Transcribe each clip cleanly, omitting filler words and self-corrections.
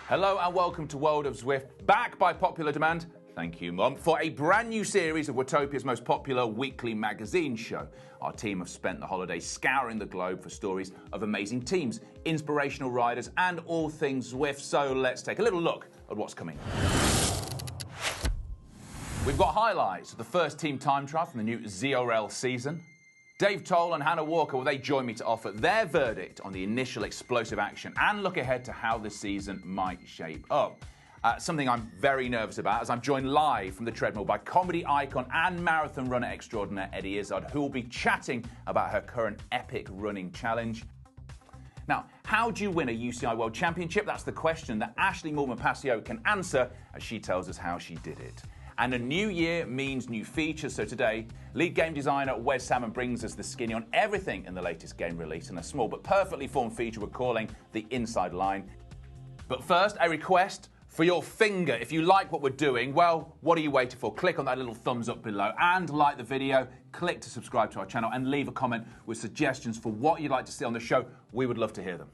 Hello and welcome to World of Zwift, back by popular demand, thank you Mum, for a brand new series of Watopia's most popular weekly magazine show. Our team have spent the holidays scouring the globe for stories of amazing teams, inspirational riders and all things Zwift, so let's take a little look at what's coming. We've got highlights of the first team time trial from the new ZRL season. Dave Toll and Hannah Walker, well, they join me to offer their verdict on the initial explosive action and look ahead to how the season might shape up. Something I'm very nervous about, as I'm joined live from the treadmill by comedy icon and marathon runner extraordinaire Eddie Izzard, who will be chatting about her current epic running challenge. Now, how do you win a UCI World Championship? That's the question that Ashley Pasio can answer as she tells us how she did it. And a new year means new features, so today, lead game designer Wes Salmon brings us the skinny on everything in the latest game release and a small but perfectly formed feature we're calling the Inside Line. But first, a request for your finger. If you like what we're doing, well, what are you waiting for? Click on that little thumbs up below and like the video, click to subscribe to our channel and leave a comment with suggestions for what you'd like to see on the show. We would love to hear them.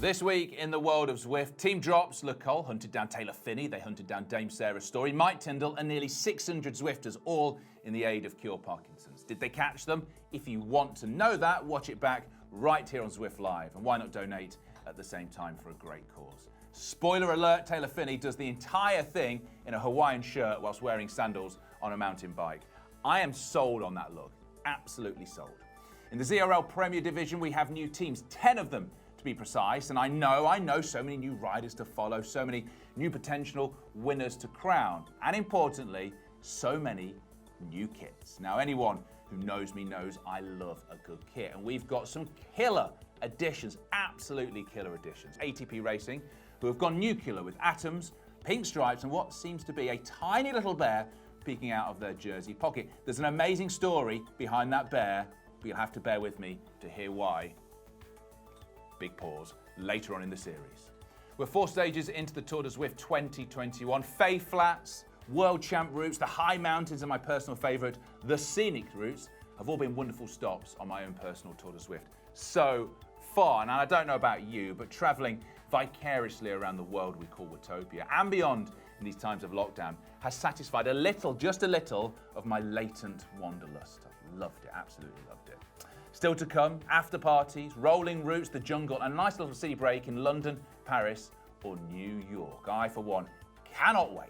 This week in the world of Zwift, team drops. Le Col hunted down Taylor Phinney. They hunted down Dame Sarah Story, Mike Tyndall, and nearly 600 Zwifters, all in the aid of Cure Parkinson's. Did they catch them? If you want to know that, watch it back right here on Zwift Live. And why not donate at the same time for a great cause? Spoiler alert, Taylor Phinney does the entire thing in a Hawaiian shirt whilst wearing sandals on a mountain bike. I am sold on that look. Absolutely sold. In the ZRL Premier Division, we have new teams, 10 of them to be precise, and I know so many new riders to follow, so many new potential winners to crown, and importantly, so many new kits. Now, anyone who knows me knows I love a good kit, and we've got some killer additions, absolutely killer additions. ATP Racing, who have gone nuclear with atoms, pink stripes, and what seems to be a tiny little bear peeking out of their jersey pocket. There's an amazing story behind that bear, but you'll have to bear with me to hear why. Big pause, later on in the series. We're 4 stages into the Tour de Zwift 2021. Fay Flats, World Champ routes, the high mountains and my personal favourite, the scenic routes, have all been wonderful stops on my own personal Tour de Zwift so far. And I don't know about you, but travelling vicariously around the world we call Watopia and beyond in these times of lockdown has satisfied a little, just a little, of my latent wanderlust. I've loved it, absolutely loved it. Still to come, after parties, rolling routes, the jungle, and a nice little city break in London, Paris, or New York. I, for one, cannot wait.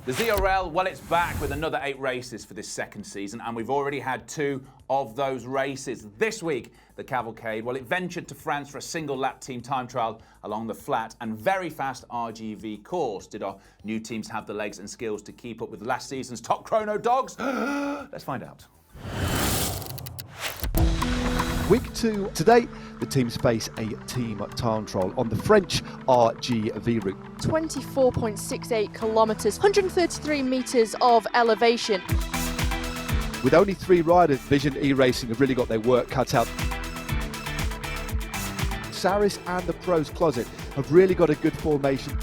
The ZRL, well, it's back with another 8 races for this second season, and we've already had 2 of those races. This week, the Cavalcade, well, it ventured to France for a single-lap team time trial along the flat and very fast RGV course. Did our new teams have the legs and skills to keep up with last season's top chrono dogs? Let's find out. Week 2 today, the teams face a team time trial on the French RGV route. 24.68 kilometres, 133 metres of elevation. With only 3 riders, Vision E-Racing have really got their work cut out. Saris and the Pros Closet have really got a good formation.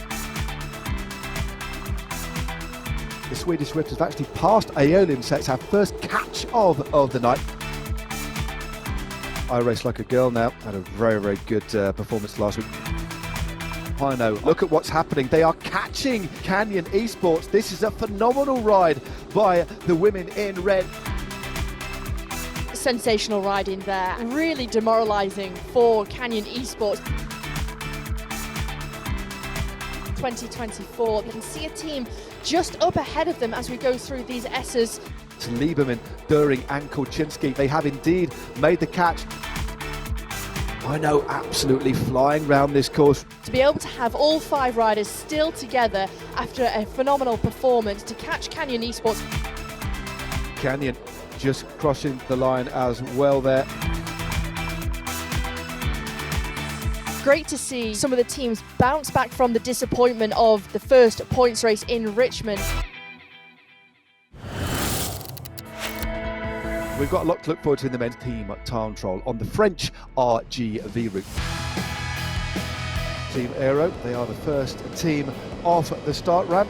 The Swedish Zwift has actually passed Aeolian, so it's our first catch of the night. I race like a girl now. Had a very, very good performance last week. I know. Look at what's happening. They are catching Canyon Esports. This is a phenomenal ride by the women in red. Sensational riding there. Really demoralising for Canyon Esports. 2024. You can see a team just up ahead of them as we go through these S's. Lieberman, During and Kolczynski, they have indeed made the catch. I know, absolutely flying round this course. To be able to have all 5 riders still together after a phenomenal performance to catch Canyon Esports. Canyon just crossing the line as well there. Great to see some of the teams bounce back from the disappointment of the first points race in Richmond. We've got a lot to look forward to in the men's team time trial on the French RGV route. Team Aero, they are the first team off the start ramp.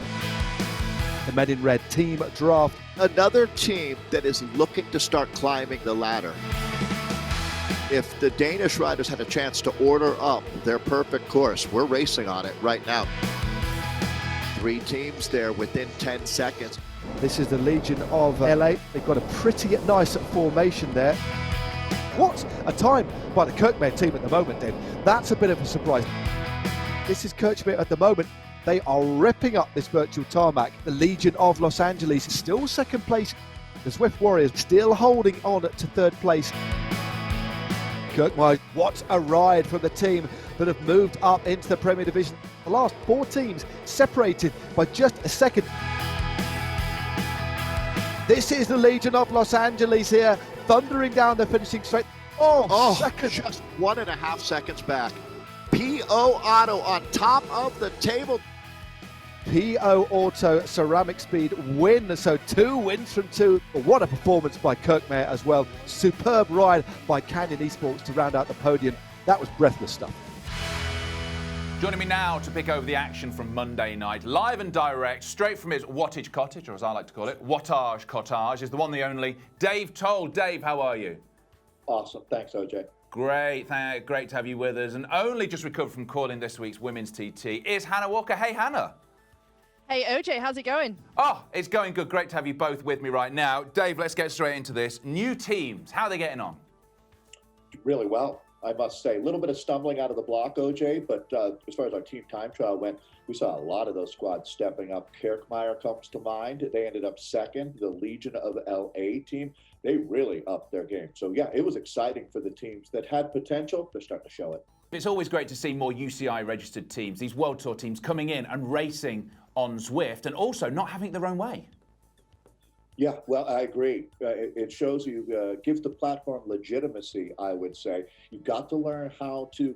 The men in red, Team Draft. Another team that is looking to start climbing the ladder. If the Danish riders had a chance to order up their perfect course, we're racing on it right now. 3 teams there within 10 seconds. This is the Legion of LA. They've got a pretty nice formation there. What a time by the Kirkmare team at the moment, then. That's a bit of a surprise. This is Kirkmare at the moment. They are ripping up this virtual tarmac. The Legion of Los Angeles still second place. The Zwift Warriors still holding on to third place. Kirkmare, what a ride from the team that have moved up into the Premier Division. The last 4 teams separated by just a second. This is the Legion of Los Angeles here, thundering down the finishing straight. Second. Just 1.5 seconds back. P.O. Auto on top of the table. P.O. Auto Ceramic Speed win, so 2 wins from 2. What a performance by Kirkmare as well. Superb ride by Canyon Esports to round out the podium. That was breathless stuff. Joining me now to pick over the action from Monday night, live and direct, straight from his wattage cottage, or as I like to call it, wattage cottage, is the one, the only, Dave Toll. Dave, how are you? Awesome. Thanks, OJ. Great to have you with us. And only just recovered from calling this week's women's TT is Hannah Walker. Hey, Hannah. Hey, OJ, how's it going? Oh, it's going good. Great to have you both with me right now. Dave, let's get straight into this. New teams, how are they getting on? Really well, I must say. A little bit of stumbling out of the block, OJ, but as far as our team time trial went, we saw a lot of those squads stepping up. Kirkmare comes to mind. They ended up second. The Legion of LA team, they really upped their game. So, yeah, it was exciting for the teams that had potential. They're starting to show it. It's always great to see more UCI-registered teams, these World Tour teams, coming in and racing on Zwift and also not having it their own way. Yeah, well, I agree. It shows you, gives the platform legitimacy, I would say. You've got to learn how to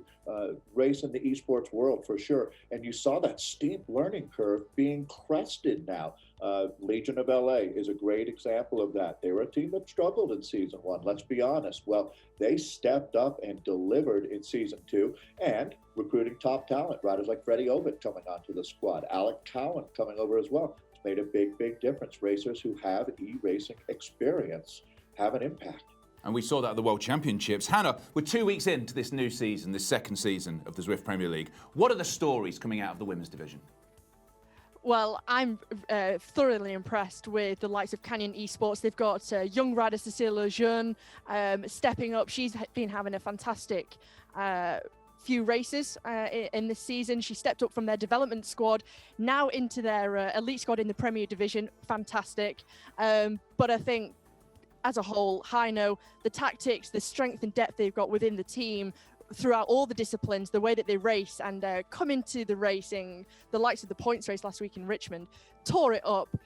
race in the esports world for sure. And you saw that steep learning curve being crested now. Legion of LA is a great example of that. They were a team that struggled in season 1, let's be honest. Well, they stepped up and delivered in season 2 and recruiting top talent, riders like Freddie Ovitt coming onto the squad, Alec Cowan coming over as well. Made a big difference. Racers who have e-racing experience have an impact. And we saw that at the World Championships. Hannah, we're 2 weeks into this new season, this second season of the Zwift Premier League. What are the stories coming out of the women's division? Well, I'm thoroughly impressed with the likes of Canyon Esports. They've got young rider Cécile Lejeune stepping up. She's been having a fantastic few races in this season. She stepped up from their development squad now into their elite squad in the Premier Division. Fantastic. But I think as a whole, Hino, the tactics, the strength and depth they've got within the team throughout all the disciplines, the way that they race and come into the racing, the likes of the points race last week in Richmond, tore it up.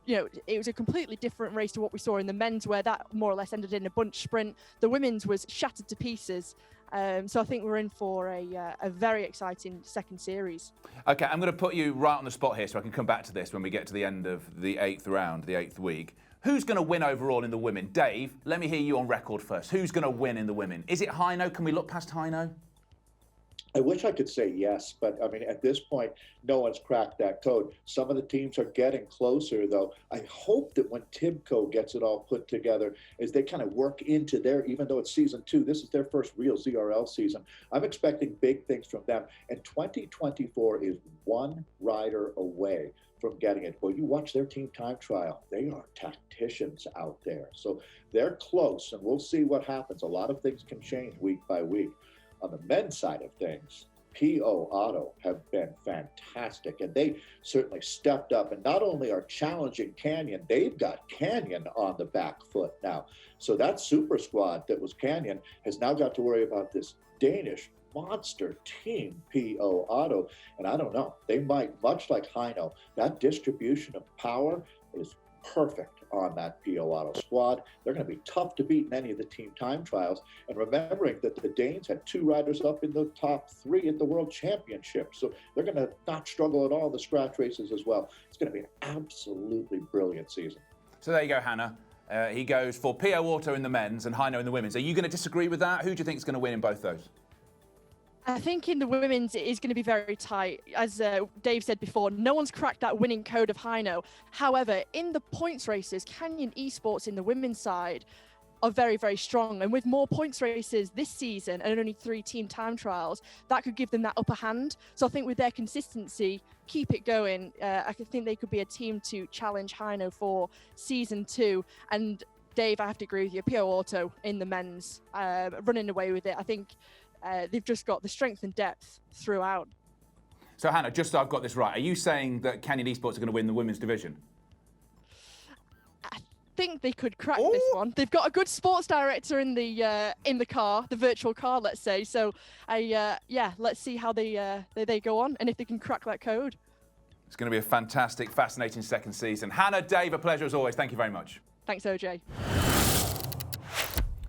You know, it was a completely different race to what we saw in the men's, where that more or less ended in a bunch sprint. The women's was shattered to pieces. So I think we're in for a very exciting second series. Okay, I'm going to put you right on the spot here so I can come back to this when we get to the end of the 8th round, the 8th week. Who's going to win overall in the women? Dave, let me hear you on record first. Who's going to win in the women? Is it Hino? Can we look past Hino? I wish I could say yes, but I mean, at this point, no one's cracked that code. Some of the teams are getting closer, though. I hope that when Tibco gets it all put together, as they kind of work into their, even though it's season 2, this is their first real ZRL season. I'm expecting big things from them. And 2024 is one rider away from getting it. Well, you watch their team time trial. They are tacticians out there. So they're close, and we'll see what happens. A lot of things can change week by week. On the men's side of things, P.O. Auto have been fantastic, and they certainly stepped up and not only are challenging Canyon, they've got Canyon on the back foot now. So that super squad that was Canyon has now got to worry about this Danish monster team, P.O. Auto. And I don't know, they might, much like Hino, that distribution of power is perfect on that P.O. Auto squad. They're going to be tough to beat in any of the team time trials. And remembering that the Danes had 2 riders up in the top 3 at the World Championship. So they're going to not struggle at all in the scratch races as well. It's going to be an absolutely brilliant season. So there you go, Hannah. He goes for P.O. Auto in the men's and Hino in the women's. Are you going to disagree with that? Who do you think is going to win in both those? I think in the women's, it is going to be very tight. As Dave said before, no one's cracked that winning code of Hino. However, in the points races, Canyon Esports in the women's side, are very, very strong. And with more points races this season and only 3 team time trials, that could give them that upper hand. So I think with their consistency, keep it going. I think they could be a team to challenge Hino for season 2. And Dave, I have to agree with you, Pio Auto in the men's, running away with it. I think they've just got the strength and depth throughout. So Hannah, just so I've got this right, are you saying that Canyon Esports are going to win the women's division? I think they could crack this one. They've got a good sports director in the car, the virtual car, let's say. So, let's see how they go on and if they can crack that code. It's going to be a fantastic, fascinating second season. Hannah, Dave, a pleasure as always. Thank you very much. Thanks, OJ.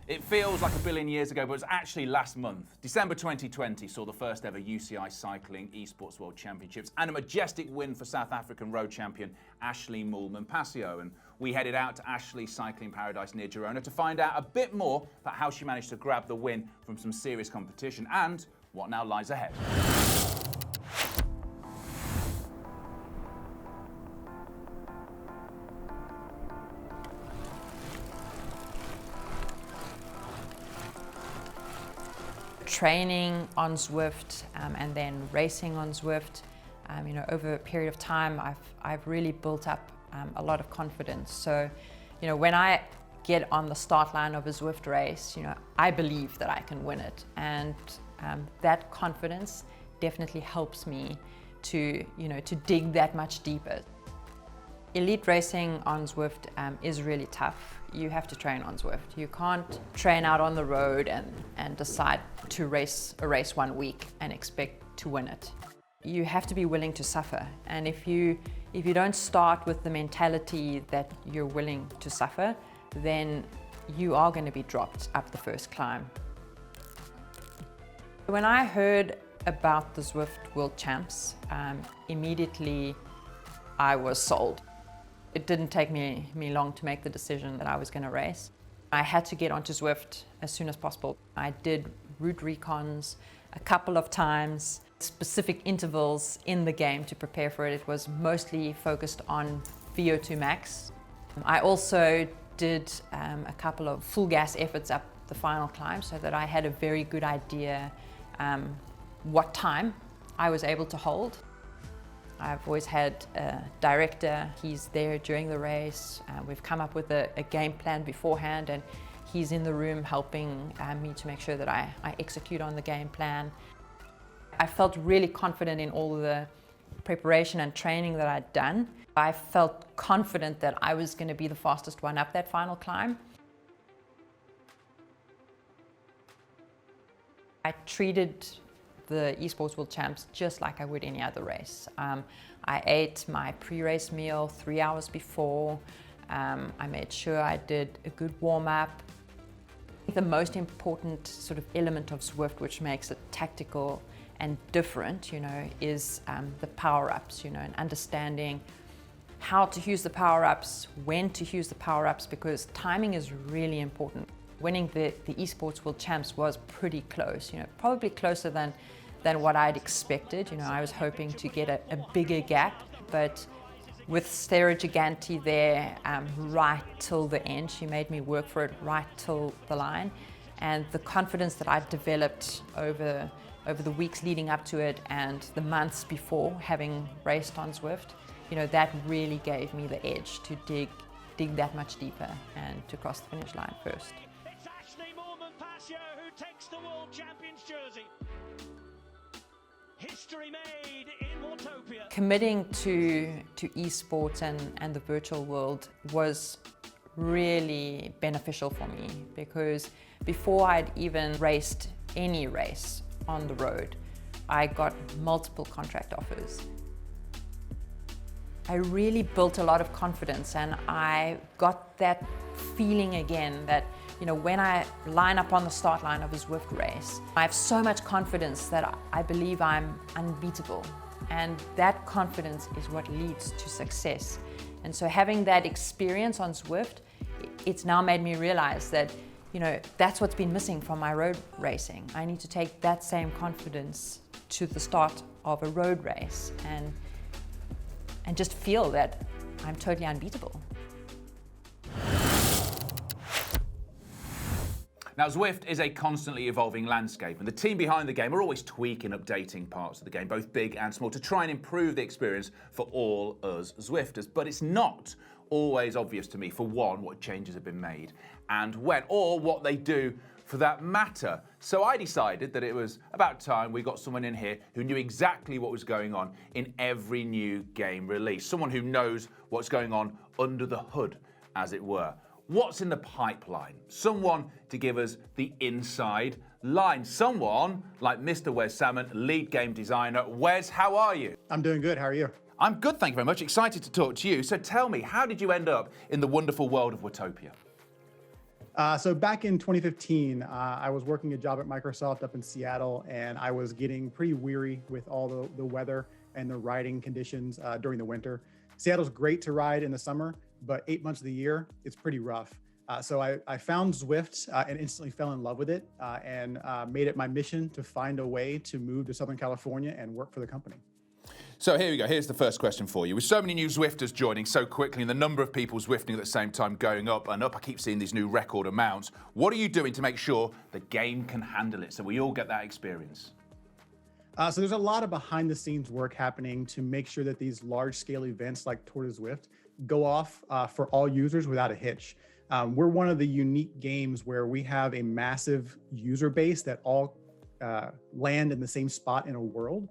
It feels like a billion years ago, but it was actually last month. December 2020 saw the first ever UCI Cycling Esports World Championships and a majestic win for South African road champion Ashley Pasio. And we headed out to Ashleigh cycling paradise near Girona to find out a bit more about how she managed to grab the win from some serious competition and what now lies ahead. Training on Zwift and then racing on Zwift, over a period of time, I've really built up a lot of confidence. So, when I get on the start line of a Zwift race, I believe that I can win it, and that confidence definitely helps me to dig that much deeper. Elite racing on Zwift is really tough. You have to train on Zwift. You can't train out on the road and decide to race a race one week and expect to win it. You have to be willing to suffer. And if you don't start with the mentality that you're willing to suffer, then you are going to be dropped up the first climb. When I heard about the Zwift World Champs, immediately I was sold. It didn't take me long to make the decision that I was going to race. I had to get onto Zwift as soon as possible. I did route recons a couple of times, specific intervals in the game to prepare for it. It was mostly focused on VO2 max. I also did a couple of full gas efforts up the final climb so that I had a very good idea what time I was able to hold. I've always had a director, he's there during the race. We've come up with a game plan beforehand, and he's in the room helping me to make sure that I execute on the game plan. I felt really confident in all of the preparation and training that I'd done. I felt confident that I was going to be the fastest one up that final climb. I treated the Esports World Champs just like I would any other race. I ate my pre-race meal 3 hours before. I made sure I did a good warm-up. The most important sort of element of Zwift, which makes it tactical and different, is the power-ups, and understanding how to use the power-ups, when to use the power-ups, because timing is really important. Winning the Esports World Champs was pretty close, probably closer than what I'd expected. I was hoping to get a bigger gap, but with Sarah Giganti there right till the end, she made me work for it right till the line. And the confidence that I'd developed over the weeks leading up to it and the months before, having raced on Zwift, that really gave me the edge to dig that much deeper and to cross the finish line first. It's Ashley Pasio who takes the World Champions jersey. History made in Watopia. Committing to esports and the virtual world was really beneficial for me, because before I'd even raced any race on the road, I got multiple contract offers. I really built a lot of confidence, and I got that feeling again that when I line up on the start line of a Zwift race, I have so much confidence that I believe I'm unbeatable. And that confidence is what leads to success. And so having that experience on Zwift, it's now made me realize that, that's what's been missing from my road racing. I need to take that same confidence to the start of a road race and just feel that I'm totally unbeatable. Now, Zwift is a constantly evolving landscape, and the team behind the game are always tweaking, updating parts of the game, both big and small, to try and improve the experience for all us Zwifters. But it's not always obvious to me, for one, what changes have been made and when, or what they do for that matter. So I decided that it was about time we got someone in here who knew exactly what was going on in every new game release. Someone who knows what's going on under the hood, as it were. What's in the pipeline? Someone to give us the inside line. Someone like Mr. Wes Salmon, lead game designer. Wes, how are you? I'm doing good. How are you? I'm good, thank you very much. Excited to talk to you. So tell me, how did you end up in the wonderful world of Watopia? So back in 2015, I was working a job at Microsoft up in Seattle, and I was getting pretty weary with all the weather and the riding conditions during the winter. Seattle's great to ride in the summer, but 8 months of the year, it's pretty rough. So I found Zwift and instantly fell in love with it and made it my mission to find a way to move to Southern California and work for the company. So here we go. Here's the first question for you. With so many new Zwifters joining so quickly and the number of people Zwifting at the same time going up and up, I keep seeing these new record amounts. What are you doing to make sure the game can handle it so we all get that experience? So there's a lot of behind the scenes work happening to make sure that these large scale events like Tour de Zwift go off for all users without a hitch. We're one of the unique games where we have a massive user base that all land in the same spot in a world.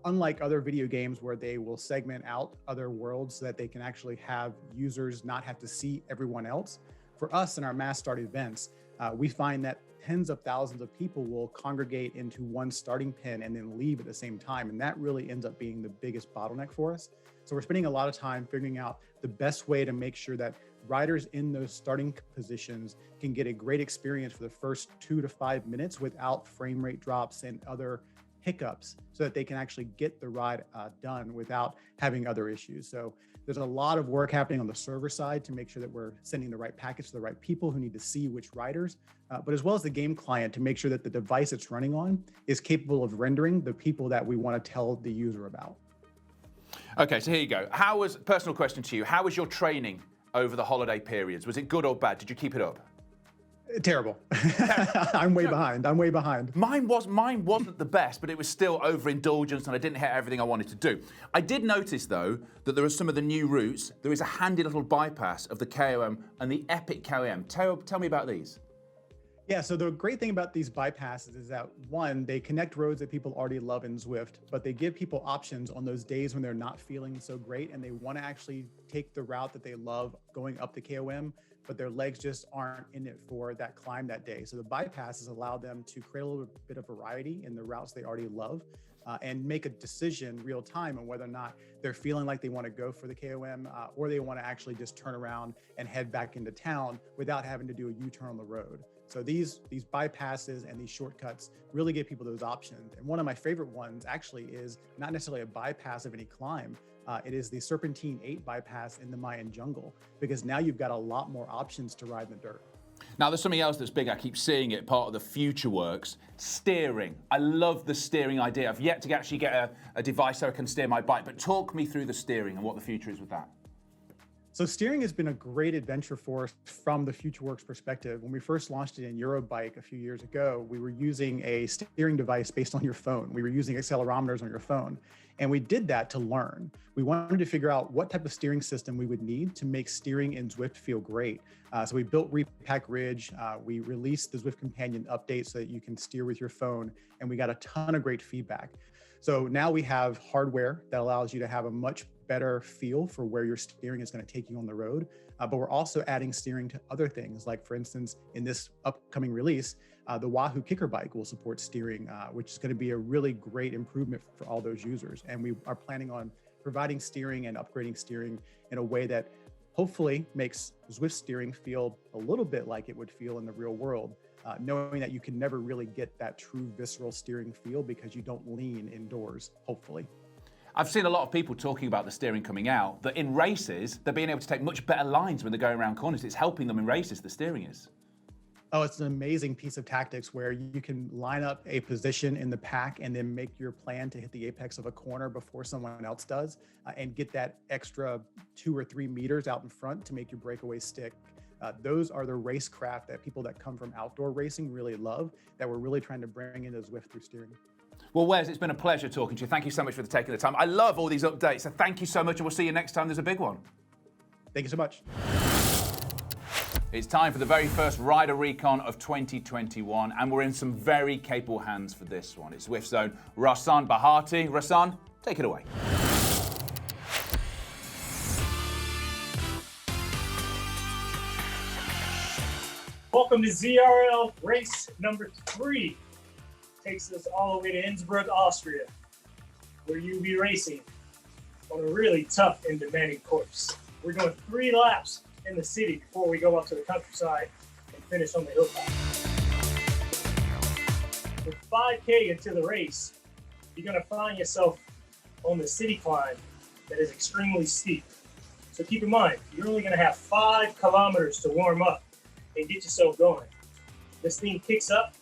Unlike other video games where they will segment out other worlds so that they can actually have users not have to see everyone else. For us in our mass start events, we find that tens of thousands of people will congregate into one starting pin and then leave at the same time. And that really ends up being the biggest bottleneck for us. So we're spending a lot of time figuring out the best way to make sure that riders in those starting positions can get a great experience for the first 2 to 5 minutes without frame rate drops and other hiccups, so that they can actually get the ride done without having other issues. So there's a lot of work happening on the server side to make sure that we're sending the right package to the right people who need to see which riders, but as well as the game client to make sure that the device it's running on is capable of rendering the people that we want to tell the user about. Okay, so here you go. Personal question to you, how was your training over the holiday periods? Was it good or bad? Did you keep it up? Terrible. I'm way behind. Mine wasn't the best, but it was still overindulgence and I didn't hit everything I wanted to do. I did notice, though, that there are some of the new routes. There is a handy little bypass of the KOM and the Epic KOM. Tell me about these. Yeah, so the great thing about these bypasses is that, one, they connect roads that people already love in Zwift, but they give people options on those days when they're not feeling so great and they want to actually take the route that they love going up the KOM, but their legs just aren't in it for that climb that day. So the bypasses allow them to create a little bit of variety in the routes they already love and make a decision real time on whether or not they're feeling like they want to go for the KOM or they want to actually just turn around and head back into town without having to do a U-turn on the road. So these bypasses and these shortcuts really give people those options. And one of my favorite ones actually is not necessarily a bypass of any climb. It is the Serpentine 8 bypass in the Mayan jungle, because now you've got a lot more options to ride in the dirt. Now, there's something else that's big. I keep seeing it, part of the future works. Steering. I love the steering idea. I've yet to actually get a device so I can steer my bike, but talk me through the steering and what the future is with that. So steering has been a great adventure for us from the FutureWorks perspective. When we first launched it in Eurobike a few years ago, we were using a steering device based on your phone. We were using accelerometers on your phone. And we did that to learn. We wanted to figure out what type of steering system we would need to make steering in Zwift feel great. So we built Repack Ridge. We released the Zwift Companion update so that you can steer with your phone. And we got a ton of great feedback. So now we have hardware that allows you to have a much better feel for where your steering is going to take you on the road. But we're also adding steering to other things. Like, for instance, in this upcoming release, the Wahoo Kicker bike will support steering, which is going to be a really great improvement for all those users. And we are planning on providing steering and upgrading steering in a way that hopefully makes Zwift steering feel a little bit like it would feel in the real world, knowing that you can never really get that true visceral steering feel because you don't lean indoors, hopefully. I've seen a lot of people talking about the steering coming out, that in races, they're being able to take much better lines when they're going around corners. It's helping them in races, the steering is. Oh, it's an amazing piece of tactics where you can line up a position in the pack and then make your plan to hit the apex of a corner before someone else does and get that extra 2 or 3 meters out in front to make your breakaway stick. Those are the racecraft that people that come from outdoor racing really love, that we're really trying to bring into Zwift through steering. Well, Wes, it's been a pleasure talking to you. Thank you so much for taking the time. I love all these updates, so thank you so much, and we'll see you next time there's a big one. Thank you so much. It's time for the very first Rider Recon of 2021, and we're in some very capable hands for this one. It's Zwift's own Rahsaan Bahati. Rahsaan, take it away. Welcome to ZRL race number 3. Takes us all the way to Innsbruck, Austria, where you'll be racing on a really tough and demanding course. We're doing 3 laps in the city before we go up to the countryside and finish on the hilltop. With 5K into the race, you're going to find yourself on the city climb that is extremely steep. So keep in mind, you're only going to have 5 kilometers to warm up and get yourself going. This thing kicks up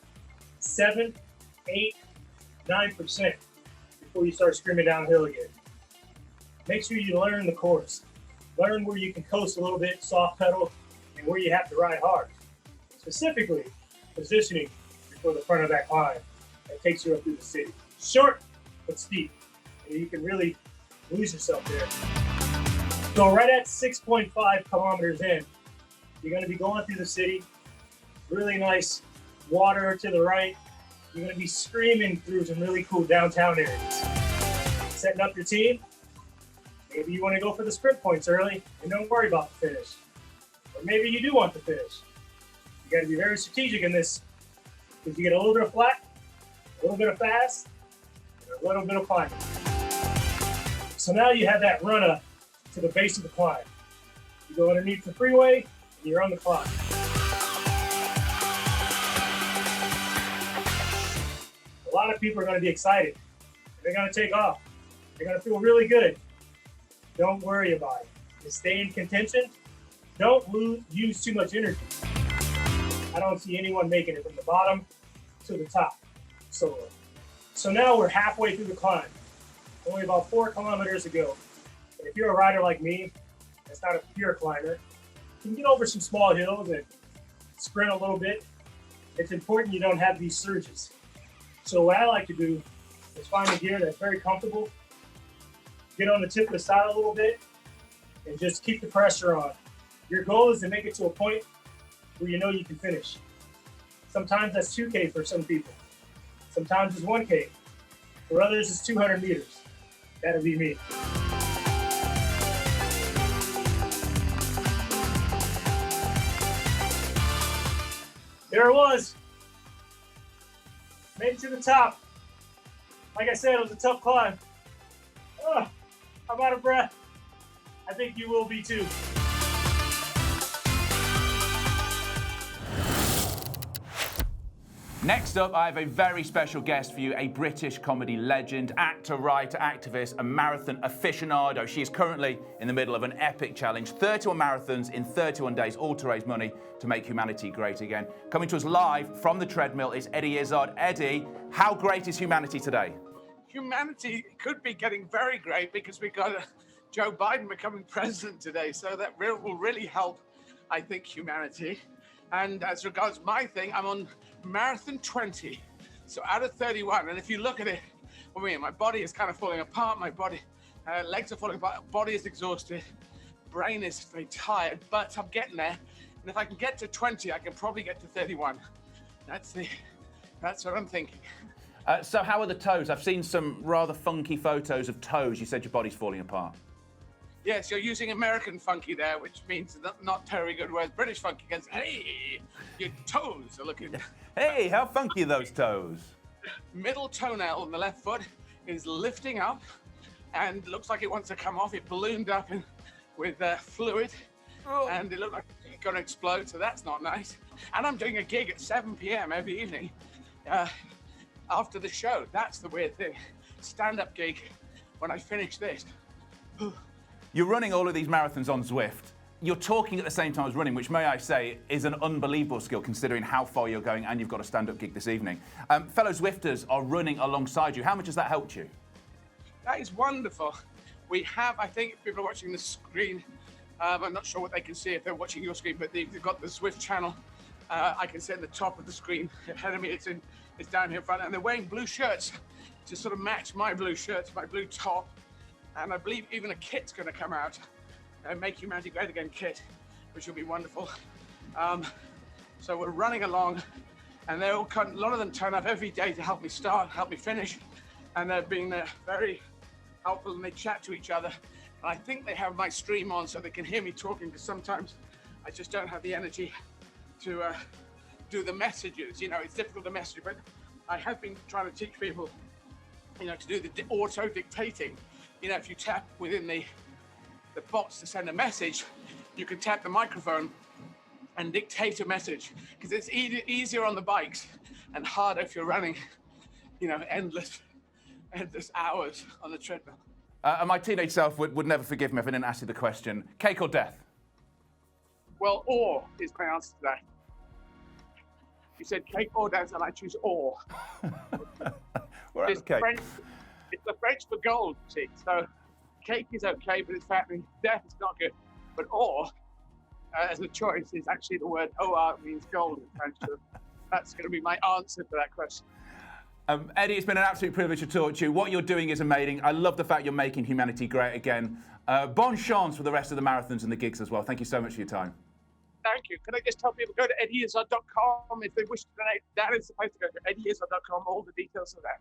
7, 8, 9% before you start screaming downhill again. Make sure you learn the course. Learn where you can coast a little bit, soft pedal, and where you have to ride hard. Specifically, positioning before the front of that climb that takes you up through the city. Short, but steep. And you can really lose yourself there. So right at 6.5 kilometers in, you're going to be going through the city. Really nice water to the right. You're going to be screaming through some really cool downtown areas. Setting up your team. Maybe you want to go for the sprint points early and don't worry about the finish. Or maybe you do want the finish. You got to be very strategic in this because you get a little bit of flat, a little bit of fast, and a little bit of climbing. So now you have that run up to the base of the climb. You go underneath the freeway and you're on the climb. A lot of people are going to be excited. They're going to take off. They're going to feel really good. Don't worry about it. Just stay in contention. Don't use too much energy. I don't see anyone making it from the bottom to the top solo. So now we're halfway through the climb. Only about 4 kilometers to go. And if you're a rider like me, that's not a pure climber, you can get over some small hills and sprint a little bit. It's important you don't have these surges. So what I like to do is find a gear that's very comfortable, get on the tip of the side a little bit, and just keep the pressure on. Your goal is to make it to a point where you know you can finish. Sometimes that's 2K for some people. Sometimes it's 1K. For others, it's 200 meters. That'll be me. There it was. Made it to the top. Like I said, it was a tough climb. I'm out of breath. I think you will be too. Next up, I have a very special guest for you, a British comedy legend, actor, writer, activist, and marathon aficionado. She is currently in the middle of an epic challenge, 31 marathons in 31 days, all to raise money to make humanity great again. Coming to us live from the treadmill is Eddie Izzard. Eddie, how great is humanity today? Humanity could be getting very great because we got Joe Biden becoming president today, so that will really help, I think, humanity. And as regards my thing, I'm on marathon 20, so out of 31. And if you look at it, I mean, my body is kind of falling apart. My body, legs are falling apart. Body is exhausted. Brain is very tired, but I'm getting there. And if I can get to 20, I can probably get to 31. That's what I'm thinking. So how are the toes? I've seen some rather funky photos of toes. You said your body's falling apart. Yes, you're using American funky there, which means not very good, whereas British funky goes, hey, your toes are looking... Hey, how funky are those toes? Middle toenail on the left foot is lifting up and looks like it wants to come off. It ballooned up with fluid and it looked like it's going to explode, so that's not nice. And I'm doing a gig at 7 p.m. every evening after the show. That's the weird thing. Stand-up gig when I finish this. You're running all of these marathons on Zwift. You're talking at the same time as running, which, may I say, is an unbelievable skill considering how far you're going and you've got a stand-up gig this evening. Fellow Zwifters are running alongside you. How much has that helped you? That is wonderful. We have, I think, if people are watching the screen, I'm not sure what they can see if they're watching your screen, but they've got the Zwift channel. I can see at the top of the screen ahead of me. It's down here in front, and they're wearing blue shirts to sort of match my blue shirts, my blue top, and I believe even a kit's going to come out, Make Humanity Great Again kit, which will be wonderful. So we're running along, and they're all a lot of them turn up every day to help me start, help me finish, and they're being very helpful, and they chat to each other. And I think they have my stream on so they can hear me talking, because sometimes I just don't have the energy to do the messages. You know, it's difficult to message, but I have been trying to teach people, you know, to do the auto dictating. You know, if you tap within the box to send a message, you can tap the microphone and dictate a message, because it's easier on the bikes and harder if you're running, you know, endless hours on the treadmill. And my teenage self would never forgive me if I didn't ask you the question, cake or death? Well, or is my answer to that. You said cake or death, and I choose or. We're at the cake. It's the French for gold, see. So cake is okay, but it's fattening. Death is not good. But or, as a choice, is actually the word or means gold in French. So that's going to be my answer to that question. Eddie, it's been an absolute privilege to talk to you. What you're doing is amazing. I love the fact you're making humanity great again. Bon chance for the rest of the marathons and the gigs as well. Thank you so much for your time. Thank you. Can I just tell people, go to eddyizzard.com if they wish to donate. That is supposed to go to eddyizzard.com, all the details of that.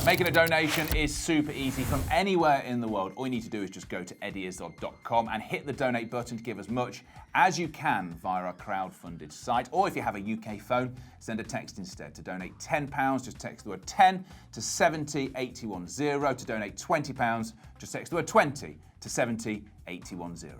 Making a donation is super easy from anywhere in the world. All you need to do is just go to eddyizzard.com and hit the donate button to give as much as you can via our crowd-funded site. Or if you have a UK phone, send a text instead. To donate £10, just text the word 10 to 70810. To donate £20, just text the word 20 to 70810.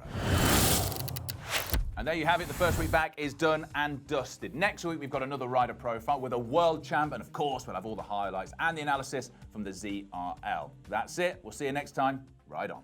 And there you have it. The first week back is done and dusted. Next week, we've got another rider profile with a world champ. And of course, we'll have all the highlights and the analysis from the ZRL. That's it. We'll see you next time. Ride on.